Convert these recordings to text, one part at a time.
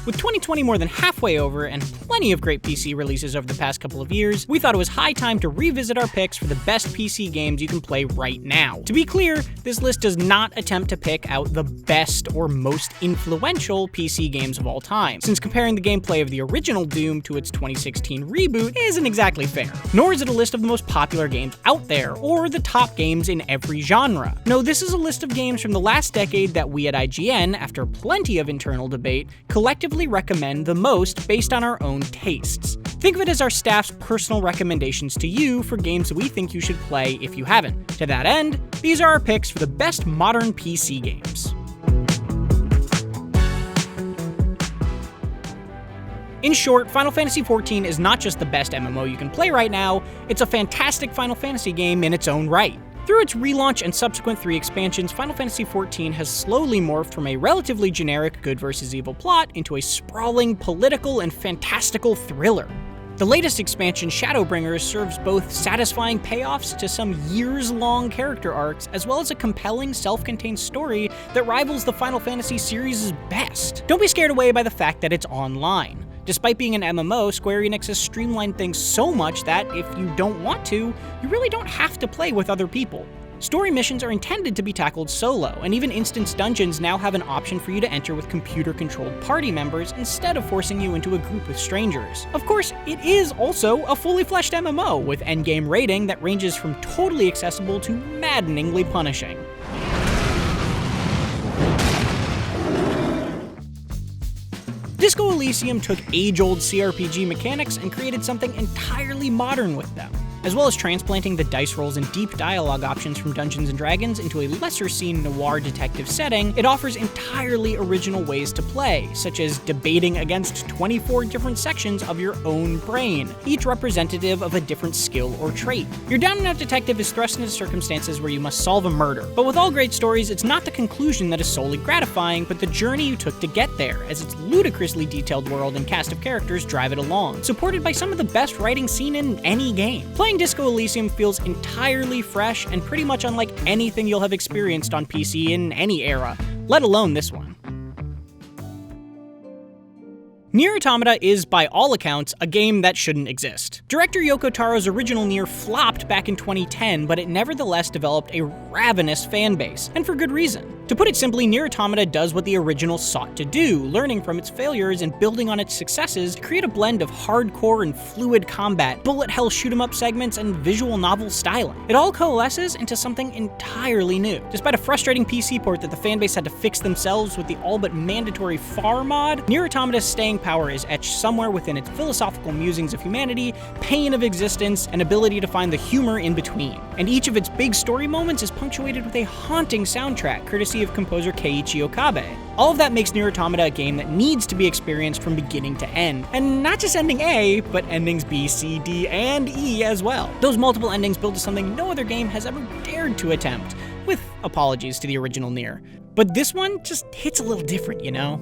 With 2020 more than halfway over and plenty of great PC releases over the past couple of years, we thought it was high time to revisit our picks for the best PC games you can play right now. To be clear, this list does not attempt to pick out the best or most influential PC games of all time, since comparing the gameplay of the original Doom to its 2016 reboot isn't exactly fair. Nor is it a list of the most popular games out there, or the top games in every genre. No, this is a list of games from the last decade that we at IGN, after plenty of internal debate, collectively recommend the most based on our own tastes. Think of it as our staff's personal recommendations to you for games we think you should play if you haven't. To that end, these are our picks for the best modern PC games. In short, Final Fantasy XIV is not just the best MMO you can play right now, it's a fantastic Final Fantasy game in its own right. Through its relaunch and subsequent 3 expansions, Final Fantasy XIV has slowly morphed from a relatively generic good versus evil plot into a sprawling, political, and fantastical thriller. The latest expansion, Shadowbringers, serves both satisfying payoffs to some years-long character arcs, as well as a compelling, self-contained story that rivals the Final Fantasy series' best. Don't be scared away by the fact that it's online. Despite being an MMO, Square Enix has streamlined things so much that, if you don't want to, you really don't have to play with other people. Story missions are intended to be tackled solo, and even instance dungeons now have an option for you to enter with computer-controlled party members instead of forcing you into a group with strangers. Of course, it is also a fully fleshed MMO, with endgame rating that ranges from totally accessible to maddeningly punishing. Disco Elysium took age-old CRPG mechanics and created something entirely modern with them. As well as transplanting the dice rolls and deep dialogue options from Dungeons & Dragons into a lesser-seen noir detective setting, it offers entirely original ways to play, such as debating against 24 different sections of your own brain, each representative of a different skill or trait. Your down-and-out detective is thrust into circumstances where you must solve a murder. But with all great stories, it's not the conclusion that is solely gratifying, but the journey you took to get there, as its ludicrously detailed world and cast of characters drive it along, supported by some of the best writing seen in any game. Playing Disco Elysium feels entirely fresh and pretty much unlike anything you'll have experienced on PC in any era, let alone this one. Nier Automata is, by all accounts, a game that shouldn't exist. Director Yoko Taro's original Nier flopped back in 2010, but it nevertheless developed a ravenous fanbase, and for good reason. To put it simply, Nier Automata does what the original sought to do, learning from its failures and building on its successes to create a blend of hardcore and fluid combat, bullet hell shoot-'em-up segments, and visual novel styling. It all coalesces into something entirely new. Despite a frustrating PC port that the fanbase had to fix themselves with the all-but mandatory FAR mod, Nier Automata's staying power is etched somewhere within its philosophical musings of humanity, pain of existence, and ability to find the humor in between. And each of its big story moments is punctuated with a haunting soundtrack, courtesy of composer Keiichi Okabe. All of that makes Nier Automata a game that needs to be experienced from beginning to end. And not just ending A, but endings B, C, D, and E as well. Those multiple endings build to something no other game has ever dared to attempt, with apologies to the original Nier. But this one just hits a little different, you know?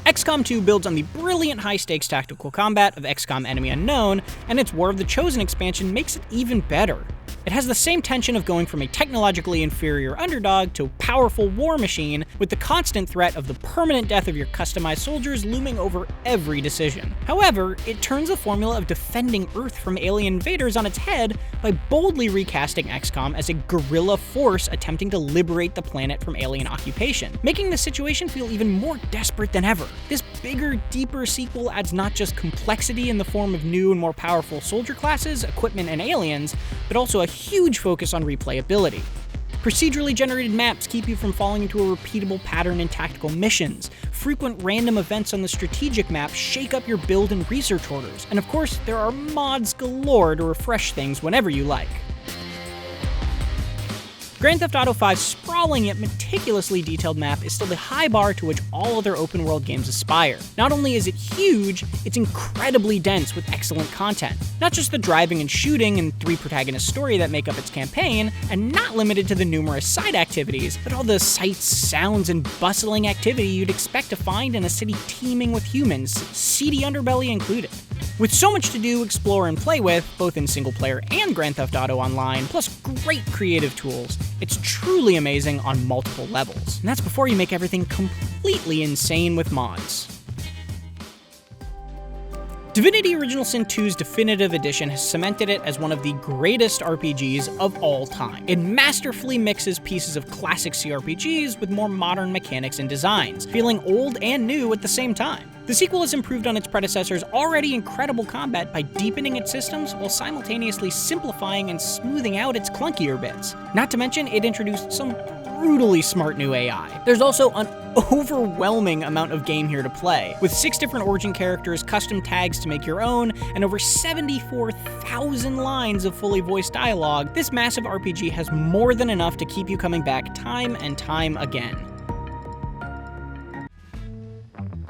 XCOM 2 builds on the brilliant high-stakes tactical combat of XCOM Enemy Unknown, and its War of the Chosen expansion makes it even better. It has the same tension of going from a technologically inferior underdog to a powerful war machine, with the constant threat of the permanent death of your customized soldiers looming over every decision. However, it turns the formula of defending Earth from alien invaders on its head by boldly recasting XCOM as a guerrilla force attempting to liberate the planet from alien occupation, making the situation feel even more desperate than ever. This bigger, deeper sequel adds not just complexity in the form of new and more powerful soldier classes, equipment, and aliens, but also a huge focus on replayability. Procedurally generated maps keep you from falling into a repeatable pattern in tactical missions. Frequent random events on the strategic map shake up your build and research orders. And of course, there are mods galore to refresh things whenever you like. Grand Theft Auto V's sprawling yet meticulously detailed map is still the high bar to which all other open-world games aspire. Not only is it huge, it's incredibly dense with excellent content. Not just the driving and shooting and 3-protagonist story that make up its campaign, and not limited to the numerous side activities, but all the sights, sounds, and bustling activity you'd expect to find in a city teeming with humans, seedy underbelly included. With so much to do, explore, and play with, both in single player and Grand Theft Auto Online, plus great creative tools, it's truly amazing on multiple levels. And that's before you make everything completely insane with mods. Divinity Original Sin 2's Definitive Edition has cemented it as one of the greatest RPGs of all time. It masterfully mixes pieces of classic CRPGs with more modern mechanics and designs, feeling old and new at the same time. The sequel has improved on its predecessor's already incredible combat by deepening its systems while simultaneously simplifying and smoothing out its clunkier bits. Not to mention, it introduced some brutally smart new AI. There's also an overwhelming amount of game here to play, with 6 different origin characters, custom tags to make your own, and over 74,000 lines of fully voiced dialogue. This massive RPG has more than enough to keep you coming back time and time again.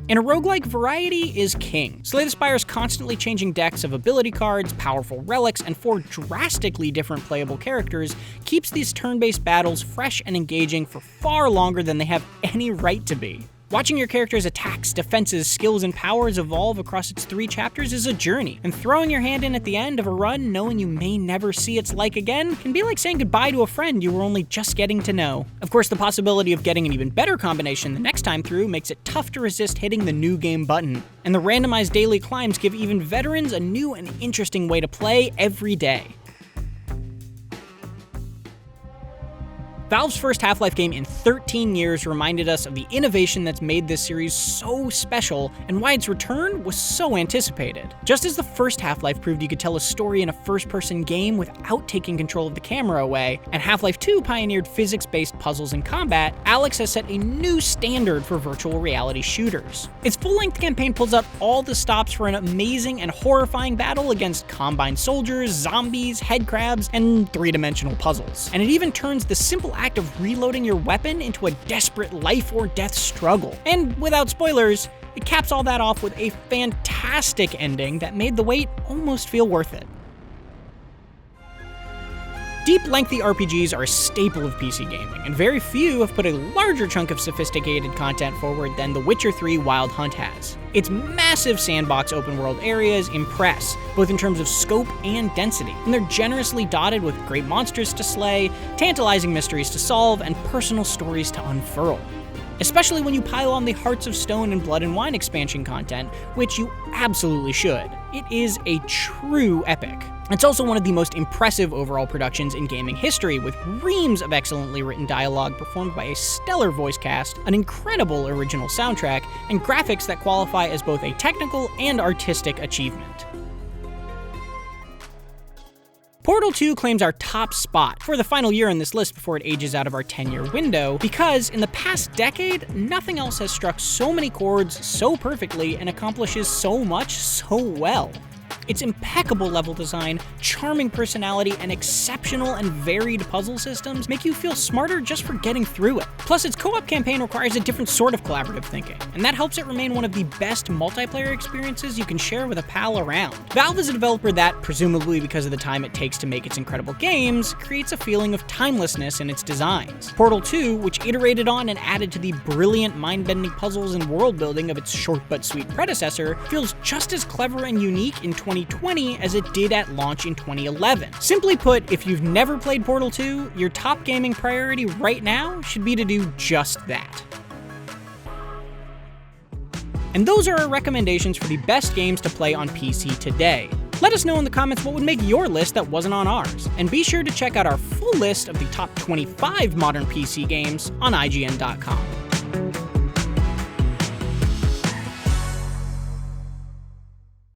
In a roguelike, variety is king. Slay the Spire's constantly changing decks of ability cards, powerful relics, and 4 drastically different playable characters keeps these turn-based battles fresh and engaging for far longer than they have any right to be. Watching your character's attacks, defenses, skills, and powers evolve across its 3 chapters is a journey, and throwing your hand in at the end of a run knowing you may never see its like again can be like saying goodbye to a friend you were only just getting to know. Of course, the possibility of getting an even better combination the next time through makes it tough to resist hitting the new game button, and the randomized daily climbs give even veterans a new and interesting way to play every day. Valve's first Half-Life game in 13 years reminded us of the innovation that's made this series so special and why its return was so anticipated. Just as the first Half-Life proved you could tell a story in a first-person game without taking control of the camera away, and Half-Life 2 pioneered physics-based puzzles and combat, Alyx has set a new standard for virtual reality shooters. Its full-length campaign pulls out all the stops for an amazing and horrifying battle against combine soldiers, zombies, headcrabs, and 3-dimensional puzzles. And it even turns the simple act of reloading your weapon into a desperate life or death struggle. And without spoilers, it caps all that off with a fantastic ending that made the wait almost feel worth it. Deep, lengthy RPGs are a staple of PC gaming, and very few have put a larger chunk of sophisticated content forward than The Witcher 3 Wild Hunt has. Its massive sandbox open-world areas impress, both in terms of scope and density, and they're generously dotted with great monsters to slay, tantalizing mysteries to solve, and personal stories to unfurl. Especially when you pile on the Hearts of Stone and Blood and Wine expansion content, which you absolutely should. It is a true epic. It's also one of the most impressive overall productions in gaming history, with reams of excellently written dialogue performed by a stellar voice cast, an incredible original soundtrack, and graphics that qualify as both a technical and artistic achievement. Portal 2 claims our top spot for the final year on this list before it ages out of our 10-year window, because in the past decade, nothing else has struck so many chords so perfectly and accomplishes so much so well. Its impeccable level design, charming personality, and exceptional and varied puzzle systems make you feel smarter just for getting through it. Plus, its co-op campaign requires a different sort of collaborative thinking, and that helps it remain one of the best multiplayer experiences you can share with a pal around. Valve is a developer that, presumably because of the time it takes to make its incredible games, creates a feeling of timelessness in its designs. Portal 2, which iterated on and added to the brilliant mind-bending puzzles and world-building of its short but sweet predecessor, feels just as clever and unique in 2020 as it did at launch in 2011. Simply put, if you've never played Portal 2, your top gaming priority right now should be to do just that. And those are our recommendations for the best games to play on PC today. Let us know in the comments what would make your list that wasn't on ours, and be sure to check out our full list of the top 25 modern PC games on IGN.com.